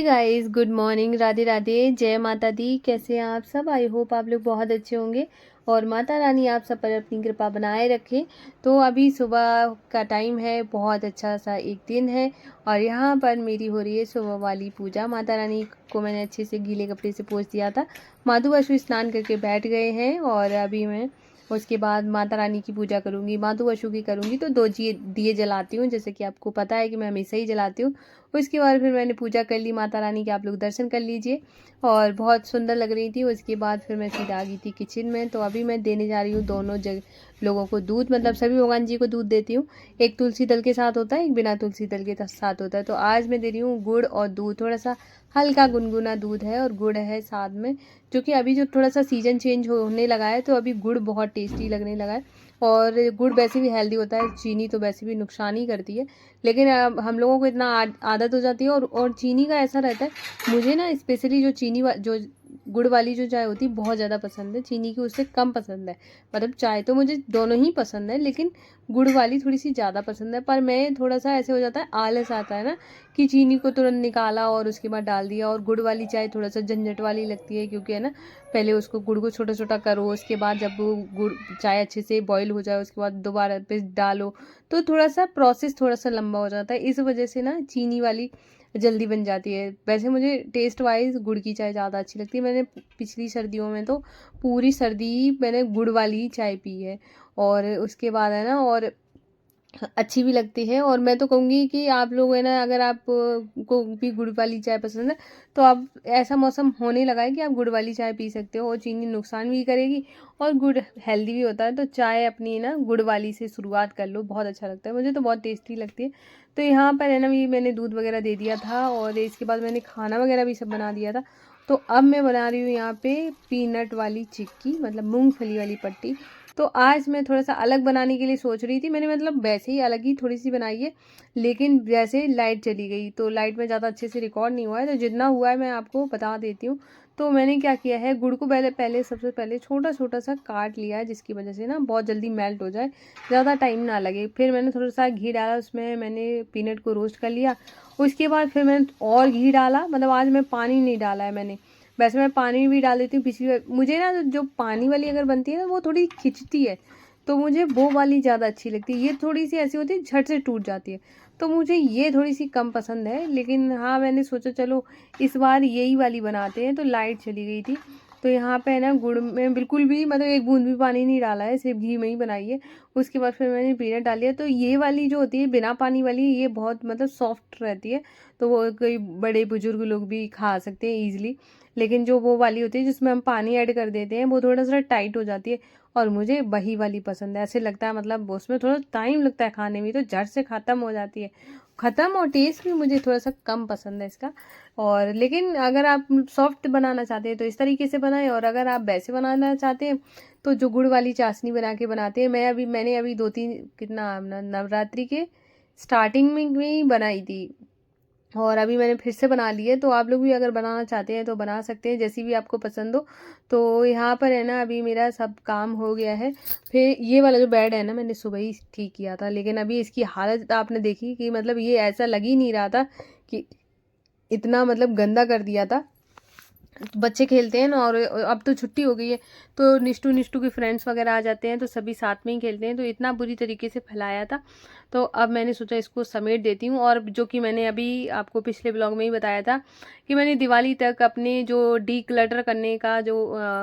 Guys, good morning, Radhe Radhe, जय माता दी। कैसे हैं आप सब? आई होप आप लोग बहुत अच्छे होंगे और माता रानी आप सब पर अपनी कृपा बनाए रखे। तो अभी सुबह का टाइम है, बहुत अच्छा सा एक दिन है और यहाँ पर मेरी हो रही है सुबह वाली पूजा। माता रानी को मैंने अच्छे से गीले कपड़े से पोंछ दिया था। माधु अशु स्नान करके बैठ गए हैं और अभी मैं उसके बाद माता रानी की पूजा करूँगी, माधु अशु की करूँगी। तो दो दिए जलाती हूँ, जैसे कि आपको पता है कि मैं हमेशा ही जलाती हूँ। उसके बाद फिर मैंने पूजा कर ली माता रानी की, आप लोग दर्शन कर लीजिए और बहुत सुंदर लग रही थी। उसके बाद फिर मैं सीधा आ गई थी किचन में। तो अभी मैं देने जा रही हूँ दोनों लोगों को दूध, मतलब सभी भगवान जी को दूध देती हूँ। एक तुलसी दल के साथ होता है, एक बिना तुलसी दल के साथ होता है। तो आज मैं दे रही हूँ गुड़ और दूध, थोड़ा सा हल्का गुनगुना दूध है और गुड़ है साथ में, जो कि अभी जो थोड़ा सा सीजन चेंज होने लगा है तो अभी गुड़ बहुत टेस्टी लगने लगा है। और गुड़ वैसे भी हेल्दी होता है, चीनी तो वैसे भी नुकसान ही करती है, लेकिन हम लोगों को इतना आदत हो जाती है। और चीनी का ऐसा रहता है, मुझे ना स्पेशली जो जो गुड़ वाली जो चाय होती है बहुत ज़्यादा पसंद है, चीनी की उससे कम पसंद है। मतलब चाय तो मुझे दोनों ही पसंद है, लेकिन गुड़ वाली थोड़ी सी ज़्यादा पसंद है। पर मैं थोड़ा सा ऐसे हो जाता है, आलस आता है ना कि चीनी को तुरंत निकाला और उसके बाद डाल दिया। और गुड़ वाली चाय थोड़ा सा झंझट वाली लगती है, क्योंकि है ना, पहले उसको गुड़ को छोटा छोटा करो, उसके बाद जब वो गुड़ चाय अच्छे से बॉईल हो जाए उसके बाद दोबारा पे डालो, तो थोड़ा सा प्रोसेस थोड़ा सा लंबा हो जाता है। इस वजह से ना चीनी वाली जल्दी बन जाती है। वैसे मुझे टेस्ट वाइज गुड़ की चाय ज़्यादा अच्छी लगती है। मैंने पिछली सर्दियों में तो पूरी सर्दी मैंने गुड़ वाली ही चाय पी है और उसके बाद है ना, और अच्छी भी लगती है। और मैं तो कहूँगी कि आप लोग है ना, अगर आप को भी गुड़ वाली चाय पसंद है तो आप, ऐसा मौसम होने लगा है कि आप गुड़ वाली चाय पी सकते हो और चीनी नुकसान भी करेगी और गुड़ हेल्दी भी होता है। तो चाय अपनी ना गुड़ वाली से शुरुआत कर लो, बहुत अच्छा लगता है, मुझे तो बहुत टेस्टी लगती है। तो यहाँ पर है ना, ये मैंने दूध वगैरह दे दिया था और इसके बाद मैंने खाना वगैरह भी सब बना दिया था। तो अब मैं बना रही हूँ यहाँ पे पीनट वाली चिक्की, मतलब मूंगफली वाली पट्टी। तो आज मैं थोड़ा सा अलग बनाने के लिए सोच रही थी, मैंने मतलब वैसे ही अलग ही थोड़ी सी बनाई है, लेकिन जैसे लाइट चली गई तो लाइट में ज़्यादा अच्छे से रिकॉर्ड नहीं हुआ है। तो जितना हुआ है मैं आपको बता देती हूँ। तो मैंने क्या किया है, गुड़ को पहले पहले सबसे पहले छोटा छोटा सा काट लिया है, जिसकी वजह से ना बहुत जल्दी मेल्ट हो जाए, ज़्यादा टाइम ना लगे। फिर मैंने थोड़ा सा घी डाला, उसमें मैंने पीनट को रोस्ट कर लिया। उसके बाद फिर मैंने और घी डाला, मतलब आज मैं पानी नहीं डाला है मैंने, वैसे मैं पानी भी डाल देती हूँ। पिछली बार मुझे ना जो पानी वाली अगर बनती है ना, वो थोड़ी खिंचती है, तो मुझे वो वाली ज़्यादा अच्छी लगती है। ये थोड़ी सी ऐसी होती है, झट से टूट जाती है, तो मुझे ये थोड़ी सी कम पसंद है। लेकिन हाँ, मैंने सोचा चलो इस बार यही वाली बनाते हैं। तो लाइट चली गई थी, तो यहाँ पे है ना, गुड़ में बिल्कुल भी मतलब एक बूंद भी पानी नहीं डाला है, सिर्फ घी में ही बनाई है। उसके बाद फिर मैंने पीनट डाली है। तो ये वाली जो होती है बिना पानी वाली, ये बहुत मतलब सॉफ्ट रहती है, तो वो कोई बड़े बुजुर्ग लोग भी खा सकते हैं ईजिली। लेकिन जो वो वाली होती है जिसमें हम पानी ऐड कर देते हैं, वो थोड़ा सा टाइट हो जाती है और मुझे वही वाली पसंद है। ऐसे लगता है मतलब उसमें थोड़ा टाइम लगता है खाने में, तो झट से ख़त्म हो जाती है, ख़त्म। और टेस्ट भी मुझे थोड़ा सा कम पसंद है इसका। और लेकिन अगर आप सॉफ्ट बनाना चाहते हैं तो इस तरीके से बनाएं, और अगर आप वैसे बनाना चाहते हैं तो जो गुड़ वाली चाशनी बना के बनाते हैं, मैंने अभी 2-3 कितना नवरात्रि के स्टार्टिंग में ही बनाई थी और अभी मैंने फिर से बना ली है। तो आप लोग भी अगर बनाना चाहते हैं तो बना सकते हैं, जैसी भी आपको पसंद हो। तो यहाँ पर है ना, अभी मेरा सब काम हो गया है। फिर ये वाला जो बेड है ना, मैंने सुबह ही ठीक किया था, लेकिन अभी इसकी हालत आपने देखी कि मतलब ये ऐसा लग ही नहीं रहा था कि इतना मतलब गंदा कर दिया था। बच्चे खेलते हैं ना, और अब तो छुट्टी हो गई है तो निष्ठू निष्ठू के फ्रेंड्स वगैरह आ जाते हैं, तो सभी साथ में ही खेलते हैं, तो इतना बुरी तरीके से फैलाया था। तो अब मैंने सोचा इसको समेट देती हूँ। और जो कि मैंने अभी आपको पिछले ब्लॉग में ही बताया था कि मैंने दिवाली तक अपने जो डी क्लटर करने का जो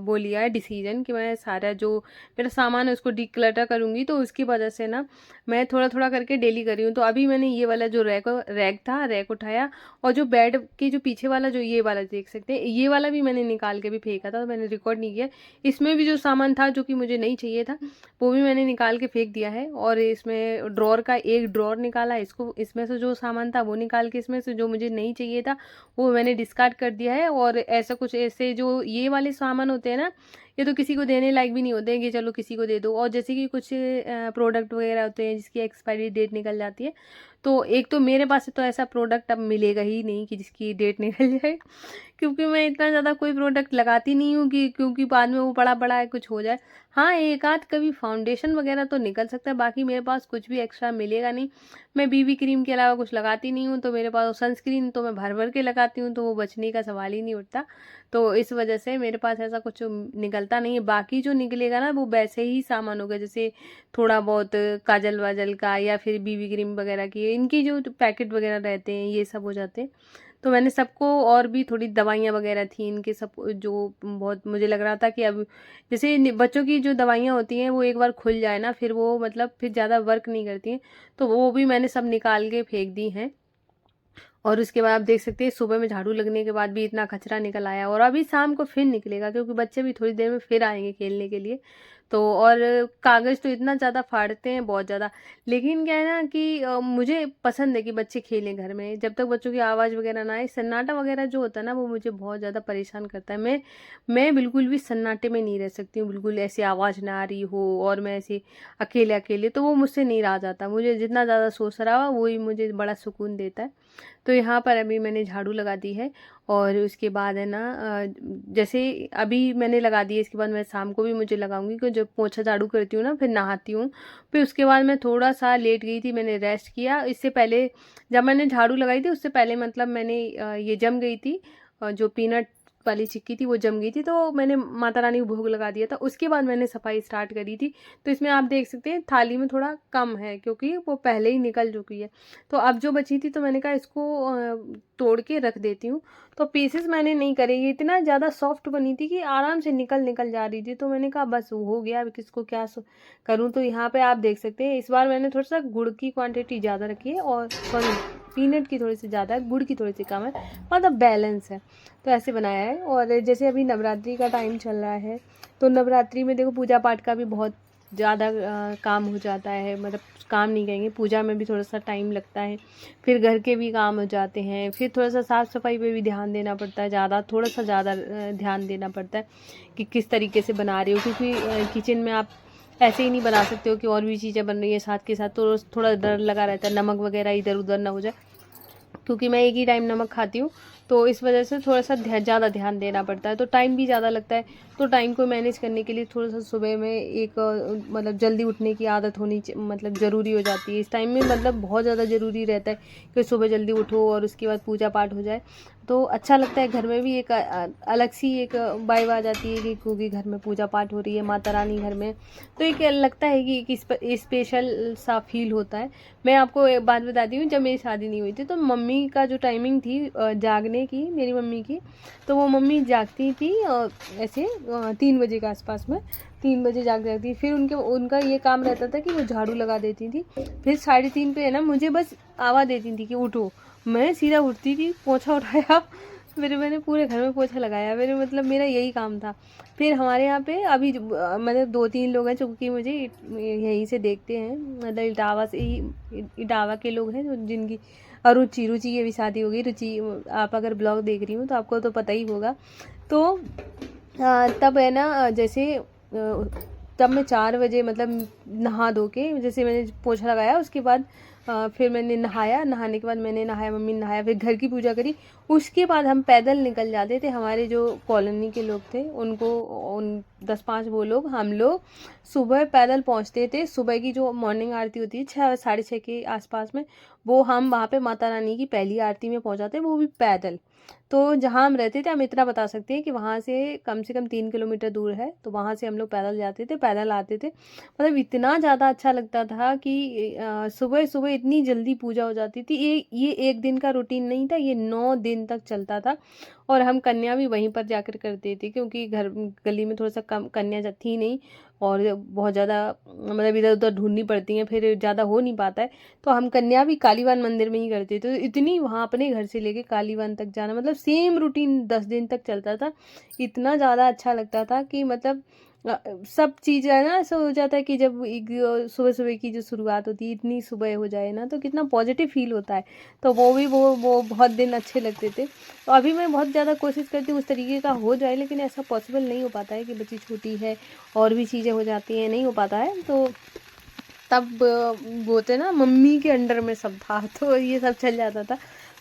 वो लिया है डिसीजन, कि मैं सारा जो मेरा सामान है उसको डी क्लटर करूँगी। तो उसकी वजह से ना मैं थोड़ा थोड़ा करके डेली कर रही हूँ। तो अभी मैंने ये वाला जो रैक था, रैक उठाया, और जो बेड के जो पीछे वाला जो ये वाला देख सकते हैं, ये वाला भी मैंने निकाल के भी फेंका था, तो मैंने रिकॉर्ड नहीं किया। इसमें भी जो सामान था जो कि मुझे नहीं चाहिए था, वो भी मैंने निकाल के फेंक दिया है। और इसमें ड्रॉर का एक ड्रॉर निकाला, इसको इसमें से जो सामान था वो निकाल के, इसमें से जो मुझे नहीं चाहिए था वो मैंने डिस्कार्ड कर दिया है। और ऐसा कुछ, ऐसे जो ये वाले सामान होते हैं ना, ये तो किसी को देने लायक भी नहीं होते हैं कि चलो किसी को दे दो। और जैसे कि कुछ प्रोडक्ट वगैरह होते हैं जिसकी एक्सपायरी डेट निकल जाती है, तो एक तो मेरे पास तो ऐसा प्रोडक्ट अब मिलेगा ही नहीं कि जिसकी डेट निकल जाए, क्योंकि मैं इतना ज़्यादा कोई प्रोडक्ट लगाती नहीं हूँ कि क्योंकि बाद में वो पड़ा पड़ा है कुछ हो जाए। हाँ, एक आध कभी फाउंडेशन वगैरह तो निकल सकता है, बाकी मेरे पास कुछ भी एक्स्ट्रा मिलेगा नहीं। मैं बीबी क्रीम के अलावा कुछ लगाती नहीं हूँ, तो मेरे पास सनस्क्रीन तो मैं भर-भर के लगाती हूँ, तो वो बचने का सवाल ही नहीं उठता। तो इस वजह से मेरे पास ऐसा कुछ निकलता नहीं है। बाकी जो निकलेगा ना, वो वैसे ही सामान होगा, जैसे थोड़ा बहुत काजल-वाजल का या फिर बीबी क्रीम वगैरह की, इनकी जो पैकेट वगैरह रहते हैं, ये सब हो जाते हैं। तो मैंने सबको, और भी थोड़ी दवाइयाँ वगैरह थी इनके, सब जो बहुत मुझे लग रहा था कि अब जैसे बच्चों की जो दवाइयाँ होती हैं वो एक बार खुल जाए ना, फिर वो मतलब फिर ज़्यादा वर्क नहीं करती हैं, तो वो भी मैंने सब निकाल के फेंक दी हैं। और उसके बाद आप देख सकते हैं सुबह में झाड़ू लगने के बाद भी इतना कचरा निकल आया, और अभी शाम को फिर निकलेगा, क्योंकि बच्चे भी थोड़ी देर में फिर आएंगे खेलने के लिए। तो और कागज़ तो इतना ज़्यादा फाड़ते हैं, बहुत ज़्यादा। लेकिन क्या है ना कि मुझे पसंद है कि बच्चे खेलें घर में, जब तक बच्चों की आवाज़ वगैरह ना आए। सन्नाटा वगैरह जो होता है ना, वो मुझे बहुत ज़्यादा परेशान करता है। मैं बिल्कुल भी सन्नाटे में नहीं रह सकती हूँ, बिल्कुल ऐसी आवाज़ ना आ रही हो और मैं ऐसे अकेले अकेले, तो वो मुझसे नहीं रहा जाता। मुझे जितना ज़्यादा शोर शराबा, वही मुझे बड़ा सुकून देता है। तो यहाँ पर अभी मैंने झाड़ू लगा दी है, और उसके बाद है ना जैसे अभी मैंने लगा दी है, इसके बाद मैं शाम को भी मुझे लगाऊंगी, क्योंकि जब पोछा झाड़ू करती हूँ ना, फिर नहाती हूँ। फिर उसके बाद मैं थोड़ा सा लेट गई थी, मैंने रेस्ट किया। इससे पहले जब मैंने झाड़ू लगाई थी, उससे पहले मतलब मैंने ये जम गई थी, जो पीनट वाली चिक्की थी वो जम गई थी, तो मैंने माता रानी को भोग लगा दिया था। उसके बाद मैंने सफाई स्टार्ट करी थी। तो इसमें आप देख सकते हैं थाली में थोड़ा कम है, क्योंकि वो पहले ही निकल चुकी है। तो अब जो बची थी, तो मैंने कहा इसको तोड़ के रख देती हूँ। तो पीसेस मैंने नहीं करे, ये इतना ज़्यादा सॉफ्ट बनी थी कि आराम से निकल निकल जा रही थी। तो मैंने कहा बस हो गया, अब किसको क्या करूँ। तो यहाँ पे आप देख सकते हैं, इस बार मैंने थोड़ा सा गुड़ की क्वांटिटी ज़्यादा रखी है, और सॉरी पीनट की थोड़ी सी ज़्यादा है, गुड़ की थोड़ी सी कम है, मतलब बैलेंस है। तो ऐसे बनाया है। और जैसे अभी नवरात्रि का टाइम चल रहा है, तो नवरात्रि में देखो पूजा पाठ का भी बहुत ज़्यादा काम हो जाता है, मतलब काम नहीं कहेंगे, पूजा में भी थोड़ा सा टाइम लगता है। फिर घर के भी काम हो जाते हैं, फिर थोड़ा सा साफ़ सफाई पे भी ध्यान देना पड़ता है, ज़्यादा थोड़ा सा ज़्यादा ध्यान देना पड़ता है कि किस तरीके से बना रहे हो, क्योंकि किचन में आप ऐसे ही नहीं बना सकते हो कि और भी चीज़ें बन रही है साथ के साथ, तो थोड़ा डर लगा रहता है नमक वगैरह इधर उधर ना हो जाए, क्योंकि मैं एक ही टाइम नमक खाती हूँ। तो इस वजह से थोड़ा सा ज़्यादा ध्यान देना पड़ता है, तो टाइम भी ज़्यादा लगता है। तो टाइम को मैनेज करने के लिए थोड़ा सा सुबह में एक मतलब जल्दी उठने की आदत होनी मतलब ज़रूरी हो जाती है इस टाइम में, मतलब बहुत ज़्यादा ज़रूरी रहता है कि सुबह जल्दी उठो और उसके बाद पूजा पाठ हो जाए। तो अच्छा लगता है, घर में भी एक अलग सी एक वाइब आ जाती है कि क्योंकि घर में पूजा पाठ हो रही है, माता रानी घर में, तो एक लगता है कि एक स्पेशल सा फील होता है। मैं आपको एक बात बताती हूँ, जब मेरी शादी नहीं हुई थी, तो मम्मी का जो टाइमिंग थी जागने की, मेरी मम्मी की, तो वो मम्मी जागती थी ऐसे 3 बजे के आसपास में, 3 बजे जाग जाती थी। फिर उनका ये काम रहता था कि वो झाड़ू लगा देती थी। फिर 3:30 पे है ना मुझे बस आवाज़ देती थी कि उठो। मैं सीधा उठती थी, पोछा उठाया, फिर मैंने पूरे घर में पोछा लगाया, मेरे मतलब मेरा यही काम था। फिर हमारे यहाँ पे अभी मतलब 2-3 लोग हैं जो कि मुझे यहीं से देखते हैं, मतलब इटावा से ही, इटावा के लोग हैं जो जिनकी रुचि की भी शादी हो गई। रुचि, आप अगर ब्लॉग देख रही हूँ तो आपको तो पता ही होगा। तो तब है ना जैसे तब मैं 4 बजे मतलब नहा धो के, जैसे मैंने पोछा लगाया, उसके बाद फिर मैंने नहाया, नहाने के बाद मैंने नहाया, मम्मी ने नहाया, फिर घर की पूजा करी। उसके बाद हम पैदल निकल जाते थे, हमारे जो कॉलोनी के लोग थे उनको, उन 10-5 वो लोग, हम लोग सुबह पैदल पहुंचते थे। सुबह की जो मॉर्निंग आरती होती है 6 साढ़े 6 के आसपास में, वो हम वहाँ पे माता रानी की पहली आरती में पहुंचाते, वो भी पैदल। तो जहाँ हम रहते थे, हम इतना बता सकते हैं कि वहाँ से कम 3 किलोमीटर दूर है, तो वहाँ से हम लोग पैदल जाते थे, पैदल आते थे। मतलब इतना ज़्यादा अच्छा लगता था कि सुबह सुबह इतनी जल्दी पूजा हो जाती थी। ये एक दिन का रूटीन नहीं था, ये 9 दिन तक चलता था। और हम कन्या भी वहीं पर जाकर करते थे, क्योंकि घर गली में थोड़ा सा कम कन्या थी नहीं, और बहुत ज़्यादा मतलब इधर उधर ढूंढनी पड़ती हैं, फिर ज़्यादा हो नहीं पाता है। तो हम कन्या भी कालीवान मंदिर में ही करते थे। तो इतनी वहाँ अपने घर से लेके कालीवान तक जाना, मतलब सेम रूटीन 10 दिन तक चलता था। इतना ज़्यादा अच्छा लगता था कि मतलब सब चीज़ है ना, ऐसा हो जाता है कि जब एक सुबह सुबह की जो शुरुआत होती है, इतनी सुबह हो जाए ना, तो कितना पॉजिटिव फील होता है। तो वो बहुत दिन अच्छे लगते थे। तो अभी मैं बहुत ज़्यादा कोशिश करती हूँ उस तरीके का हो जाए, लेकिन ऐसा पॉसिबल नहीं हो पाता है कि बच्ची छोटी है और भी चीज़ें हो जाती हैं, नहीं हो पाता है। तो तब वो थे ना, मम्मी के अंडर में सब था, तो ये सब चल जाता था,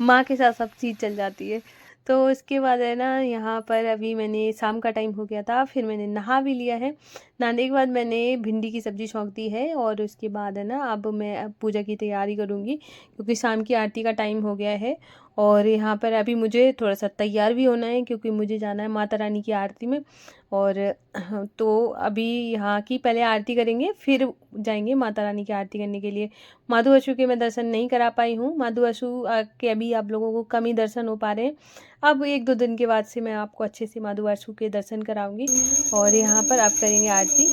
माँ के साथ सब चीज़ चल जाती है। तो उसके बाद है ना, यहाँ पर अभी मैंने शाम का टाइम हो गया था, फिर मैंने नहा भी लिया है। नहाने के बाद मैंने भिंडी की सब्ज़ी छौंक दी है और उसके बाद है ना, अब मैं पूजा की तैयारी करूँगी क्योंकि शाम की आरती का टाइम हो गया है। और यहाँ पर अभी मुझे थोड़ा सा तैयार भी होना है क्योंकि मुझे जाना है माता रानी की आरती में। और तो अभी यहाँ की पहले आरती करेंगे, फिर जाएंगे माता रानी की आरती करने के लिए। माधु अशु के मैं दर्शन नहीं करा पाई हूँ। माधु अशु के अभी आप लोगों को कम ही दर्शन हो पा रहे हैं। अब 1-2 दिन के बाद से मैं आपको अच्छे से माधु अशु के दर्शन कराऊंगी। और यहाँ पर आप करेंगे आरती।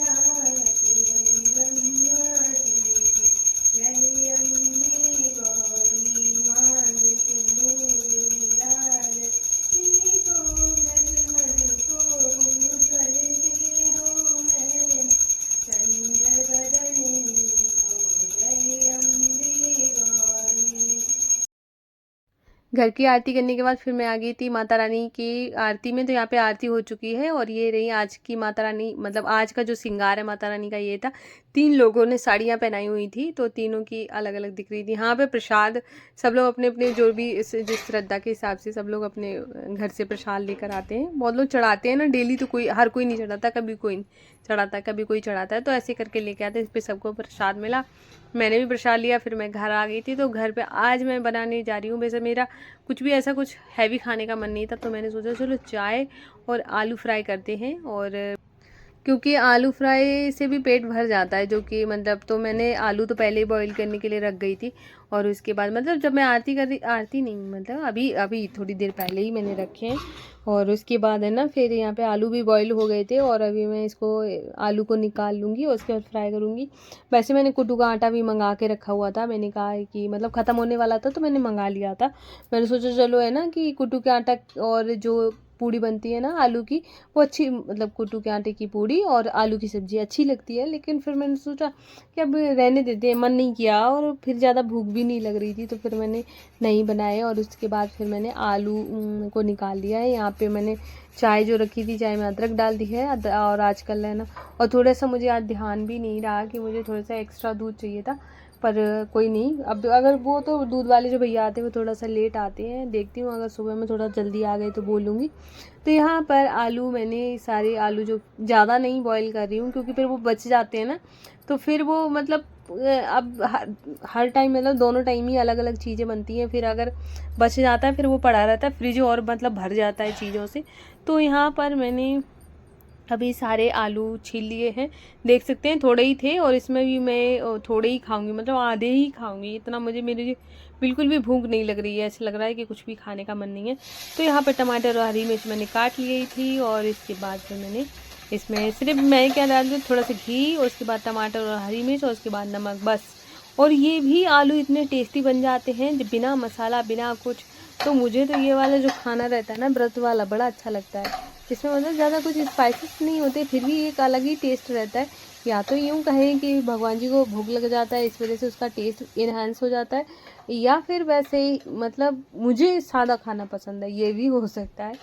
घर की आरती करने के बाद फिर मैं आ गई थी माता रानी की आरती में। तो यहाँ पे आरती हो चुकी है और ये रही आज की माता रानी, मतलब आज का जो श्रृंगार है माता रानी का ये था। 3 लोगों ने साड़ियाँ पहनाई हुई थी, तो तीनों की अलग अलग दिख रही थी। यहाँ पे प्रसाद सब लोग अपने अपने जो भी जिस श्रद्धा के हिसाब से सब लोग अपने घर से प्रसाद लेकर आते हैं। बहुत लोग चढ़ाते हैं ना डेली, तो कोई हर कोई नहीं चढ़ाता, कभी कोई चढ़ाता, कभी कोई चढ़ाता है, तो ऐसे करके लेके आते हैं। इस पर सबको प्रसाद मिला, मैंने भी प्रसाद लिया, फिर मैं घर आ गई थी। तो घर पे आज मैं बनाने जा रही हूँ, वैसे मेरा कुछ भी ऐसा कुछ हैवी खाने का मन नहीं था, तो मैंने सोचा चलो चाय और आलू फ्राई करते हैं। और क्योंकि आलू फ्राई से भी पेट भर जाता है, जो कि मतलब, तो मैंने आलू तो पहले ही बॉईल करने के लिए रख गई थी। और उसके बाद मतलब जब मैं आरती नहीं, मतलब अभी अभी थोड़ी देर पहले ही मैंने रखे हैं। और उसके बाद है ना, फिर यहाँ पे आलू भी बॉईल हो गए थे और अभी मैं इसको आलू को निकाल लूँगी और उसके बाद फ्राई करूँगी। वैसे मैंने कुट्टू का आटा भी मंगा के रखा हुआ था, मैंने कहा है कि मतलब ख़त्म होने वाला था तो मैंने मंगा लिया था। मैंने सोचा चलो है ना कि कुट्टू के आटा और जो पूड़ी बनती है ना आलू की, वो अच्छी, मतलब कुट्टू के आटे की पूड़ी और आलू की सब्ज़ी अच्छी लगती है। लेकिन फिर मैंने सोचा कि अब रहने देते हैं, मन नहीं किया और फिर ज़्यादा भूख भी नहीं लग रही थी, तो फिर मैंने नहीं बनाए। और उसके बाद फिर मैंने आलू को निकाल लिया है। यहाँ पे मैंने चाय जो रखी थी, चाय में अदरक डाल दी है। और आजकल है ना, और थोड़ा सा मुझे आज ध्यान भी नहीं रहा कि मुझे थोड़ा सा एक्स्ट्रा दूध चाहिए था, पर कोई नहीं। अब अगर वो तो दूध वाले जो भैया आते हैं वो थोड़ा सा लेट आते हैं, देखती हूँ अगर सुबह में थोड़ा जल्दी आ गए तो बोलूँगी। तो यहाँ पर आलू, मैंने सारे आलू जो ज़्यादा नहीं बॉईल कर रही हूँ क्योंकि फिर वो बच जाते हैं ना, तो फिर वो मतलब अब हर टाइम मतलब दोनों टाइम ही अलग अलग चीज़ें बनती हैं, फिर अगर बच जाता है फिर वो पड़ा रहता है फ्रिज और मतलब भर जाता है चीज़ों से। तो यहाँ पर मैंने अभी सारे आलू छील लिए हैं, देख सकते हैं थोड़े ही थे और इसमें भी मैं थोड़े ही खाऊंगी, मतलब आधे ही खाऊंगी। इतना मेरे बिल्कुल भी भूख नहीं लग रही है, ऐसा लग रहा है कि कुछ भी खाने का मन नहीं है। तो यहाँ पर टमाटर और हरी मिर्च मैंने काट ली थी और इसके बाद फिर मैंने इसमें सिर्फ मैं क्या डाल दूँ, थोड़ा सा घी और उसके बाद टमाटर और हरी मिर्च और उसके बाद नमक, बस। और ये भी आलू इतने टेस्टी बन जाते हैं बिना मसाला बिना कुछ। तो मुझे तो ये वाला जो खाना रहता है ना व्रत वाला, बड़ा अच्छा लगता है। इसमें मतलब ज़्यादा कुछ स्पाइसेस नहीं होते, फिर भी एक अलग ही टेस्ट रहता है। या तो यूँ कहें कि भगवान जी को भोग लग जाता है, इस वजह से उसका टेस्ट इन्हांस हो जाता है, या फिर वैसे ही मतलब मुझे सादा खाना पसंद है, ये भी हो सकता है।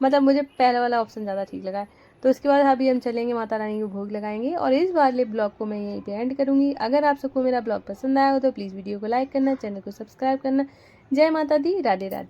मतलब मुझे पहले वाला ऑप्शन ज़्यादा ठीक लगा है। तो उसके बाद अभी हम चलेंगे माता रानी को भोग लगाएंगे और इस वाले ब्लॉग को मैं यहीं पे एंड करूँगी। अगर आप सबको मेरा ब्लॉग पसंद आया हो तो प्लीज़ वीडियो को लाइक करना, चैनल को सब्सक्राइब करना। जय माता दी, राधे राधे।